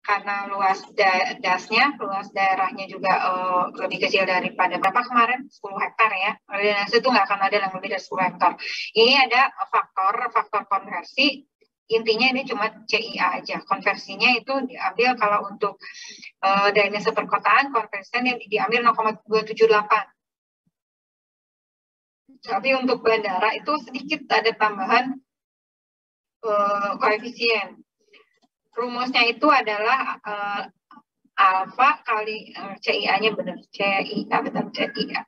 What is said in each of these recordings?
karena luas dasnya, luas daerahnya juga lebih kecil daripada berapa kemarin 10 hektar ya. Drainase itu nggak akan ada yang lebih dari 10 hektar. Ini ada faktor konversi. Intinya ini cuma CIA aja. Konversinya itu diambil kalau untuk drainase perkotaan, konversinya diambil 0,278. Tapi untuk bandara itu sedikit ada tambahan koefisien. Rumusnya itu adalah alfa kali CIA-nya benar, CIA benar CIA.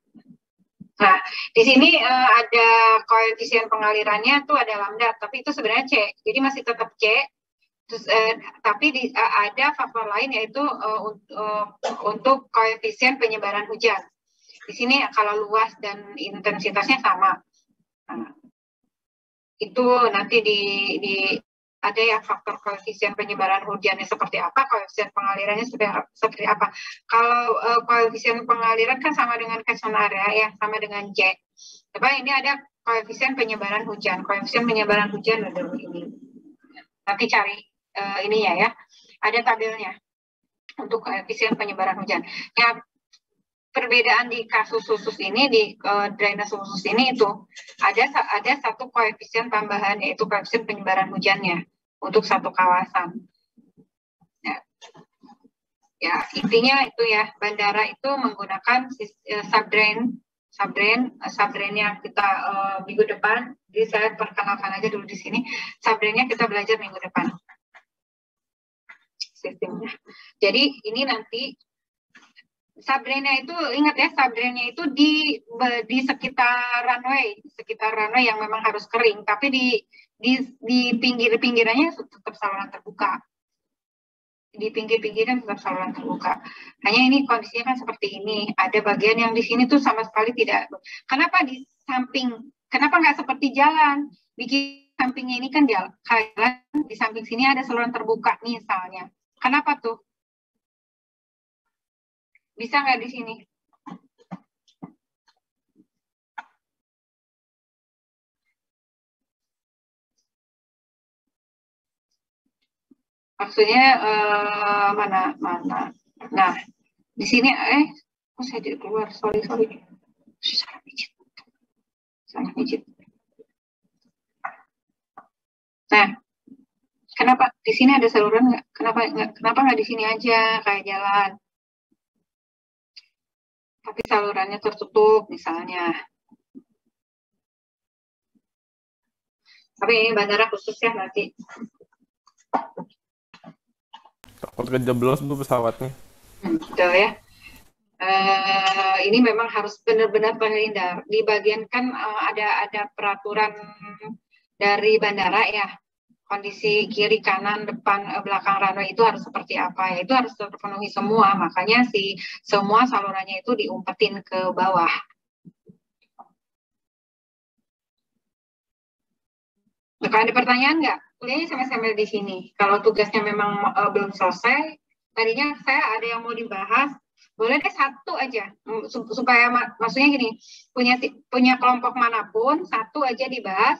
Nah, di sini ada koefisien pengalirannya tuh ada lambda, tapi itu sebenarnya C, jadi masih tetap C. Terus, tapi ada faktor lain yaitu untuk koefisien penyebaran hujan. Di sini kalau luas dan intensitasnya sama. Nah, itu nanti ada ya faktor koefisien penyebaran hujannya seperti apa, koefisien pengalirannya seperti apa. Kalau koefisien pengaliran kan sama dengan catchment area ya, sama dengan J. Tapi ini ada koefisien penyebaran hujan. Koefisien penyebaran hujan ada ini. Nanti cari ininya ya. Ada tabelnya untuk koefisien penyebaran hujan. Ya, perbedaan di kasus khusus ini, di drainase khusus ini itu ada satu koefisien tambahan, yaitu koefisien penyebaran hujannya untuk satu kawasan. Ya, intinya itu ya, bandara itu menggunakan subdrain yang kita minggu depan. Jadi saya perkenalkan aja dulu di sini. Subdrainnya kita belajar minggu depan sistemnya. Jadi ini nanti subdrainnya itu, ingat ya, subdrainnya itu di sekitar runway yang memang harus kering, tapi di pinggir-pinggirannya tetap saluran terbuka. Di pinggir-pinggiran tetap saluran terbuka. Hanya ini kondisinya kan seperti ini. Ada bagian yang di sini tuh sama sekali tidak. Kenapa di samping? Kenapa nggak seperti jalan? Bikin sampingnya ini kan jalan. Di samping sini ada saluran terbuka misalnya. Kenapa tuh? Bisa nggak di sini? Maksudnya mana? Nah, di sini kok saya jadi keluar? Sorry. Salah pijit. Nah, kenapa di sini ada saluran nggak? Kenapa nggak di sini aja kayak jalan? Tapi salurannya tertutup misalnya. Tapi ini bandara khusus ya nanti. Takut kejeblos tuh pesawatnya. Betul ya. Ini memang harus benar-benar terhindar. Di bagian kan ada peraturan dari bandara ya. Kondisi kiri, kanan, depan, belakang runway itu harus seperti apa ya. Itu harus terpenuhi semua. Makanya semua salurannya itu diumpetin ke bawah. Nah, kalau ada pertanyaan nggak? Kuliahnya sampai di sini. Kalau tugasnya memang belum selesai, tadinya saya ada yang mau dibahas, boleh deh satu aja, supaya maksudnya gini, punya kelompok manapun, satu aja dibahas,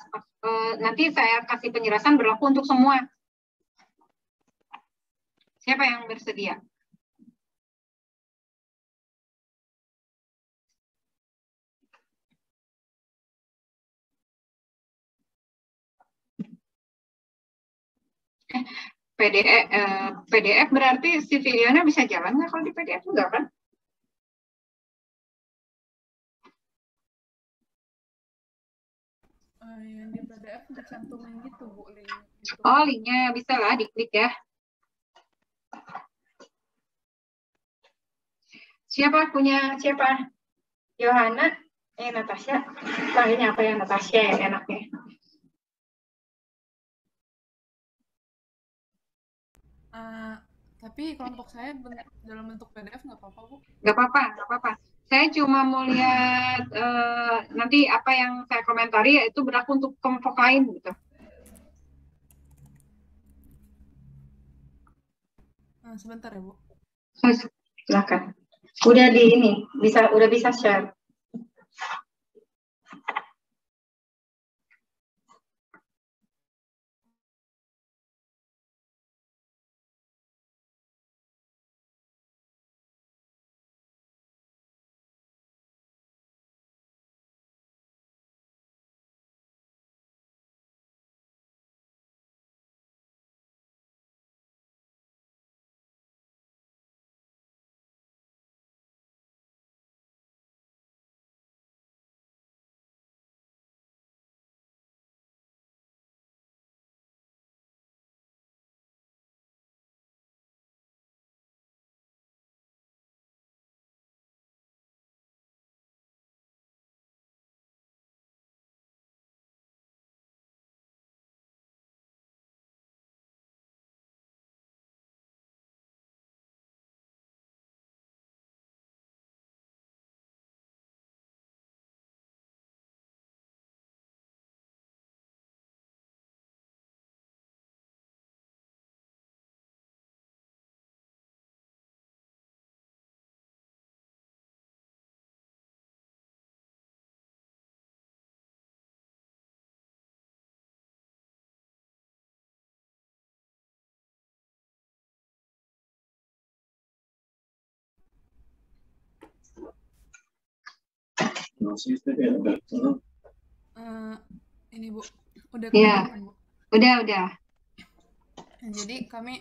nanti saya kasih penjelasan berlaku untuk semua. Siapa yang bersedia? PDF berarti si videonya bisa jalan nggak kalau di PDF enggak kan? Yang di PDF dicantumin gitu Bu, link gitu. Oh, linknya bisa lah diklik ya. Siapa? Yohana? Natasha? Panggilnya apa ya, Natasha ya enaknya? Tapi kelompok saya dalam bentuk PDF nggak apa-apa Bu? Nggak apa-apa. Saya cuma mau lihat nanti apa yang saya komentari itu berlaku untuk kelompok lain gitu. Sebentar ya Bu. Silakan. Udah bisa share. Ini Bu, udah Iya, kedengaran Bu. udah. Jadi kami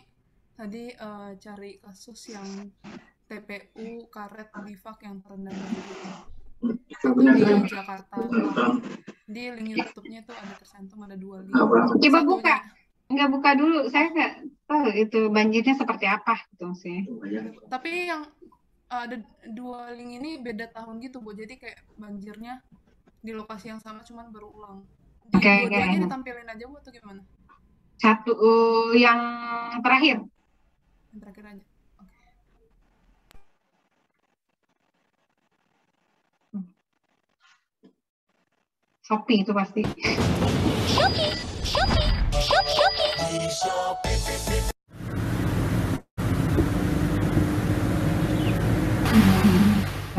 tadi cari kasus yang TPU karet bifak yang terendam banjir. Itu di Jakarta. Di link YouTube-nya itu ada tercantum ada 2 link. Coba buka. Satunya Nggak buka dulu, saya nggak tahu itu banjirnya seperti apa gitu sih. tapi yang ada 2 link ini beda tahun gitu Bu. Jadi kayak banjirnya di lokasi yang sama cuman berulang. Di Oke. dua-duanya ditampilin aja Bu atau gimana? Satu yang terakhir. Yang terakhir aja. Oke. Shopee itu pasti.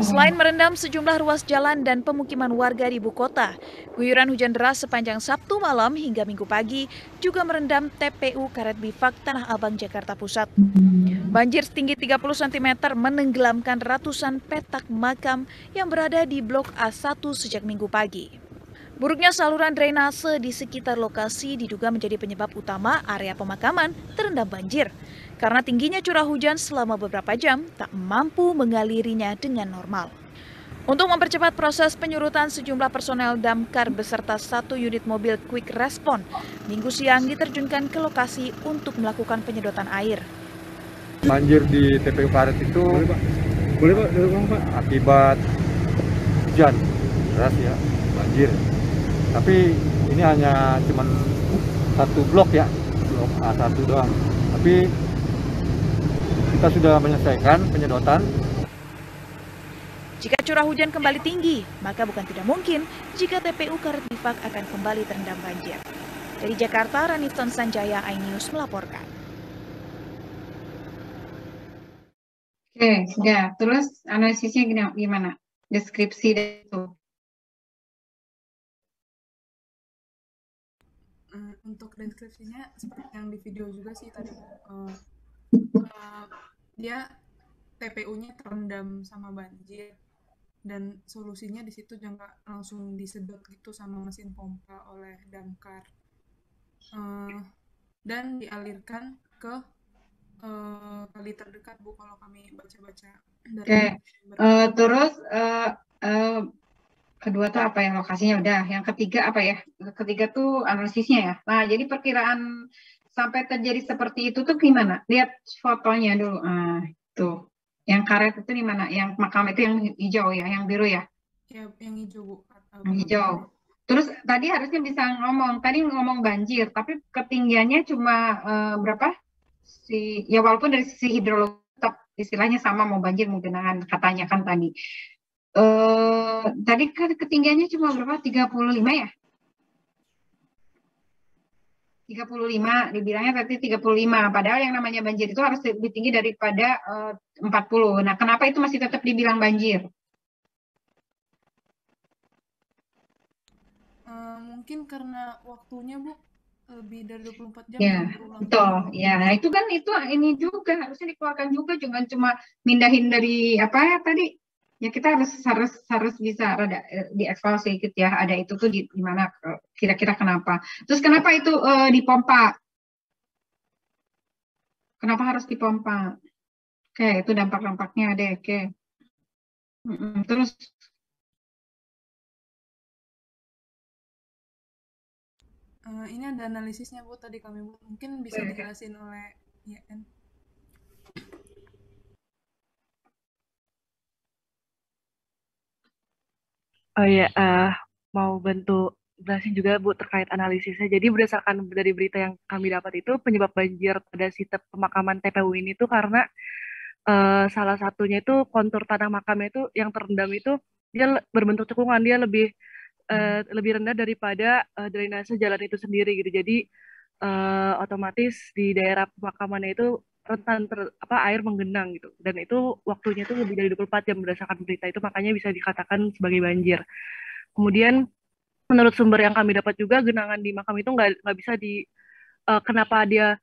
Selain merendam sejumlah ruas jalan dan pemukiman warga di ibu kota, guyuran hujan deras sepanjang Sabtu malam hingga Minggu pagi juga merendam TPU Karet Bifak Tanah Abang, Jakarta Pusat. Banjir setinggi 30 cm menenggelamkan ratusan petak makam yang berada di Blok A1 sejak Minggu pagi. Buruknya saluran drainase di sekitar lokasi diduga menjadi penyebab utama area pemakaman terendam banjir. Karena tingginya curah hujan selama beberapa jam tak mampu mengalirinya dengan normal. Untuk mempercepat proses penyurutan, sejumlah personel damkar beserta 1 unit mobil quick response Minggu siang diterjunkan ke lokasi untuk melakukan penyedotan air. Banjir di TPU Karet itu boleh Pak, akibat hujan deras ya, banjir. Tapi ini hanya cuman 1 blok ya, blok A1 doang. Tapi kita sudah menyelesaikan penyedotan. Jika curah hujan kembali tinggi, maka bukan tidak mungkin jika TPU Karet Bifak akan kembali terendam banjir. Dari Jakarta, Raniston Sanjaya, iNews melaporkan. Oke, sudah. Terus analisisnya gimana? Deskripsi itu. Untuk deskripsinya seperti yang di video juga sih tadi. Dia TPU-nya terendam sama banjir dan solusinya di situ juga langsung disedot gitu sama mesin pompa oleh damkar dan dialirkan ke kali terdekat Bu kalau kami baca-baca dari. Terus kedua tuh apa ya, lokasinya udah. Yang ketiga apa ya? Ketiga tuh analisisnya ya. Nah, jadi perkiraan sampai terjadi seperti itu tuh gimana? Lihat fotonya dulu. Tuh. Yang karet itu di mana? Yang makam itu yang hijau ya, yang biru ya? Ya, yang hijau Bu. Yang hijau. Terus tadi harusnya bisa tadi ngomong banjir, tapi ketinggiannya cuma berapa? Ya walaupun dari sisi hidrologi tetap istilahnya sama, mau banjir mau genangan katanya kan tadi. Tadi kan ketinggiannya cuma berapa? 35 ya? 35, dibilangnya tadi 35. Padahal yang namanya banjir itu harus lebih tinggi daripada 40. Nah, kenapa itu masih tetap dibilang banjir? Mungkin karena waktunya Bu lebih dari 24 jam ya berulang. Betul. Ya, nah itu kan ini juga harusnya dikeluarkan juga, jangan cuma mindahin dari apa ya tadi. Ya kita harus bisa rada dieksplor sedikit ya. Ada itu tuh di mana kira-kira kenapa. Terus kenapa itu dipompa? Kenapa harus dipompa? Oke, itu dampak-dampaknya ada. Oke. Terus ini ada analisisnya Bu tadi kami Bu. Mungkin bisa dijelasin oleh YN. Oh ya, mau bantu jelasin juga Bu terkait analisisnya. Jadi berdasarkan dari berita yang kami dapat itu penyebab banjir pada site pemakaman TPU ini itu karena salah satunya itu kontur tanah makamnya itu yang terendam itu dia berbentuk cekungan, dia lebih rendah daripada drainase jalan itu sendiri gitu. Jadi otomatis di daerah pemakamannya itu rentan air menggenang gitu. Dan itu waktunya itu lebih dari 24 jam berdasarkan berita itu, makanya bisa dikatakan sebagai banjir. Kemudian menurut sumber yang kami dapat juga genangan di makam itu nggak bisa kenapa dia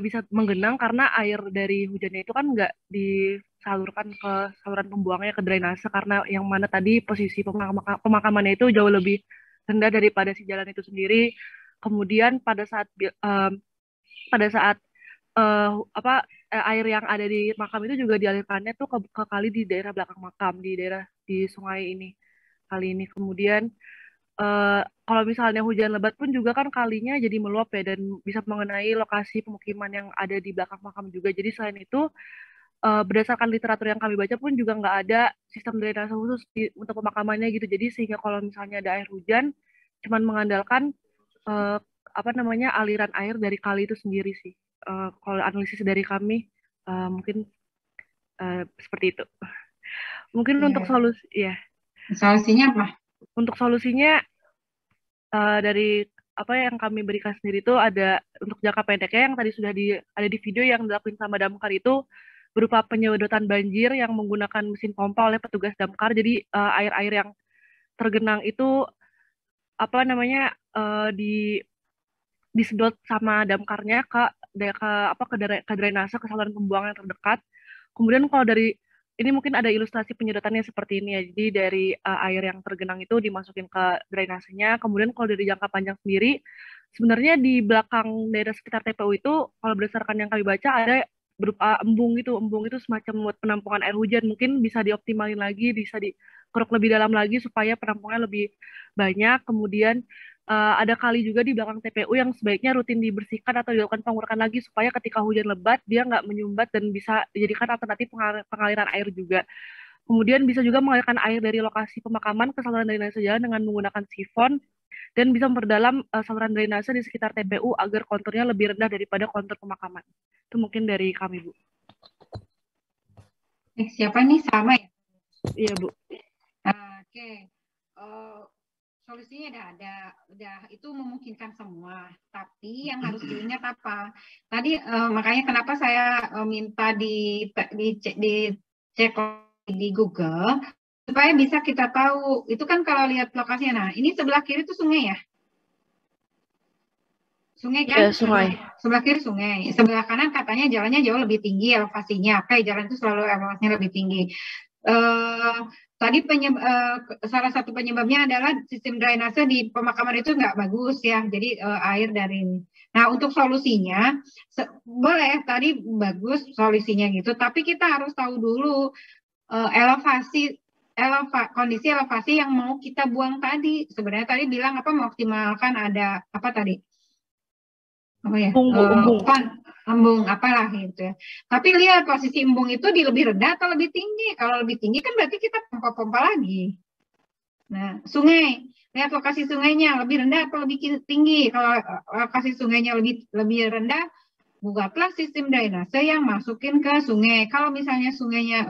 bisa menggenang karena air dari hujannya itu kan nggak disalurkan ke saluran pembuangnya ke drainase, karena yang mana tadi posisi pemakamannya itu jauh lebih rendah daripada si jalan itu sendiri. Kemudian pada saat air yang ada di makam itu juga dialirkannya tuh ke kali di daerah belakang makam, di daerah di sungai ini, kali ini. Kemudian kalau misalnya hujan lebat pun juga kan kalinya jadi meluap ya, dan bisa mengenai lokasi pemukiman yang ada di belakang makam juga. Jadi selain itu berdasarkan literatur yang kami baca pun juga nggak ada sistem drainase khusus untuk pemakamannya gitu. Jadi sehingga kalau misalnya ada air hujan, cuman mengandalkan aliran air dari kali itu sendiri sih. Kalau analisis dari kami mungkin seperti itu. Mungkin untuk solusinya apa? Untuk solusinya dari apa yang kami berikan sendiri itu ada untuk jangka pendeknya yang tadi sudah ada di video yang dilakukan sama damkar itu berupa penyedotan banjir yang menggunakan mesin pompa oleh petugas damkar. Jadi air-air yang tergenang itu disedot sama damkarnya ke drainase, ke saluran pembuangan yang terdekat. Kemudian kalau dari ini mungkin ada ilustrasi penyedotannya seperti ini ya. Jadi dari air yang tergenang itu dimasukin ke drainasenya. Kemudian kalau dari jangka panjang sendiri, sebenarnya di belakang daerah sekitar TPU itu, kalau berdasarkan yang kami baca, ada berupa embung itu. Embung itu semacam buat penampungan air hujan. Mungkin bisa dioptimalin lagi, bisa dikeruk lebih dalam lagi supaya penampungnya lebih banyak. Kemudian ada kali juga di belakang TPU yang sebaiknya rutin dibersihkan atau dilakukan pengurekan lagi supaya ketika hujan lebat dia nggak menyumbat dan bisa dijadikan alternatif pengaliran air juga. Kemudian bisa juga mengalirkan air dari lokasi pemakaman ke saluran drainase jalan dengan menggunakan sifon dan bisa memperdalam saluran drainase di sekitar TPU agar konturnya lebih rendah daripada kontur pemakaman. Itu mungkin dari kami, Bu. Siapa nih? Sama ya? Iya, Bu. Oke. Solusinya udah itu memungkinkan semua. Tapi yang harus diingat apa? Tadi makanya kenapa saya minta dicek di Google supaya bisa kita tahu. Itu kan kalau lihat lokasinya. Nah, ini sebelah kiri itu sungai ya? Sungai kan? Ya, sungai. Sebelah kiri sungai. Sebelah kanan katanya jalannya jauh lebih tinggi elevasinya. Oke, jalan itu selalu elevasinya lebih tinggi. Tadi salah satu penyebabnya adalah sistem drainase di pemakaman itu nggak bagus ya, jadi air dari ini. Nah, untuk solusinya boleh tadi bagus solusinya gitu, tapi kita harus tahu dulu kondisi elevasi yang mau kita buang tadi. Sebenarnya tadi bilang apa, mengoptimalkan ada apa tadi? Oh ya, embung apalah gitu ya. Tapi lihat posisi embung itu di lebih rendah atau lebih tinggi. Kalau lebih tinggi kan berarti kita pompa-pompa lagi. Nah, sungai, lihat lokasi sungainya lebih rendah atau lebih tinggi. Kalau lokasi sungainya lebih rendah, buatlah sistem drainase yang masukin ke sungai. Kalau misalnya sungainya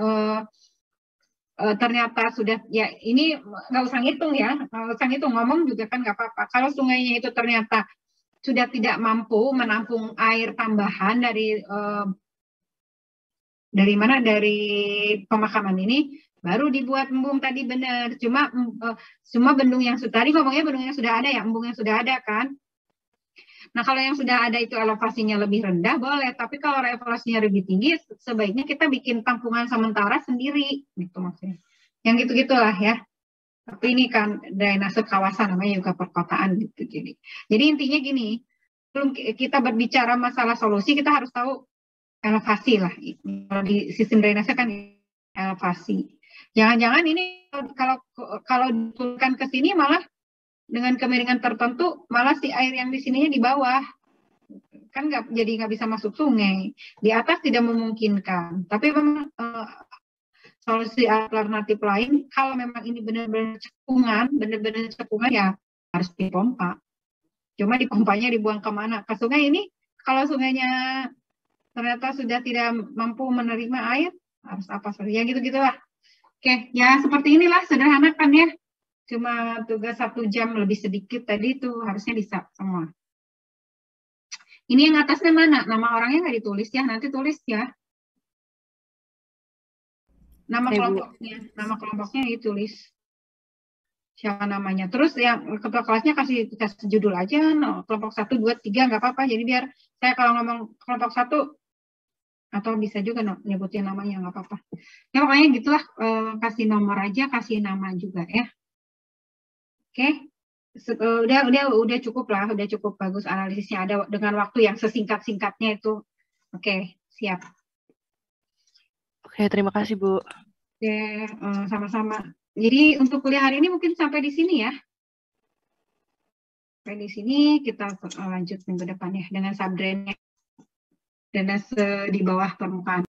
ternyata sudah, ya ini nggak usah ngitung ya, nggak usah ngitung, ngomong juga kan nggak apa-apa. Kalau sungainya itu ternyata sudah tidak mampu menampung air tambahan dari pemakaman ini, baru dibuat embung tadi benar. Cuma bendung yang tadi ngomongnya bendung yang sudah ada ya, embung yang sudah ada kan. Nah, kalau yang sudah ada itu elevasinya lebih rendah boleh, tapi kalau elevasinya lebih tinggi sebaiknya kita bikin tampungan sementara sendiri gitu maksudnya. Yang gitu-gitulah ya. Tapi ini kan drainase kawasan, namanya juga perkotaan gitu. Jadi intinya gini, sebelum kita berbicara masalah solusi, kita harus tahu elevasi lah. Kalau di sistem drainase kan elevasi. Jangan-jangan ini kalau diturunkan ke sini malah dengan kemiringan tertentu, malah si air yang di sininya di bawah. Kan nggak bisa masuk sungai. Di atas tidak memungkinkan. Tapi memang solusi alternatif lain, kalau memang ini benar-benar cekungan ya harus dipompa. Cuma dipompanya dibuang kemana? Ke sungai ini, kalau sungainya ternyata sudah tidak mampu menerima air, harus apa? Ya gitu-gitulah. Oke, ya seperti inilah, sederhana kan ya. Cuma tugas 1 jam lebih sedikit tadi itu harusnya bisa semua. Ini yang atasnya mana? Nama orangnya nggak ditulis ya, nanti tulis ya. Nama kelompoknya ditulis. siapa namanya. Terus yang ketua kelasnya kasih judul aja, kelompok 1, 2, 3 nggak apa-apa. Jadi biar saya kalau ngomong kelompok 1 atau bisa juga nyebutin namanya nggak apa-apa. Ya pokoknya gitulah, kasih nomor aja, kasih nama juga ya. Oke. Udah cukup lah, udah cukup bagus analisisnya, ada dengan waktu yang sesingkat-singkatnya itu. Oke, siap. Oke, terima kasih Bu. Oke, sama-sama. Jadi untuk kuliah hari ini mungkin sampai di sini ya. Sampai di sini kita lanjut minggu depan ya dengan subdrainnya dan di bawah permukaan.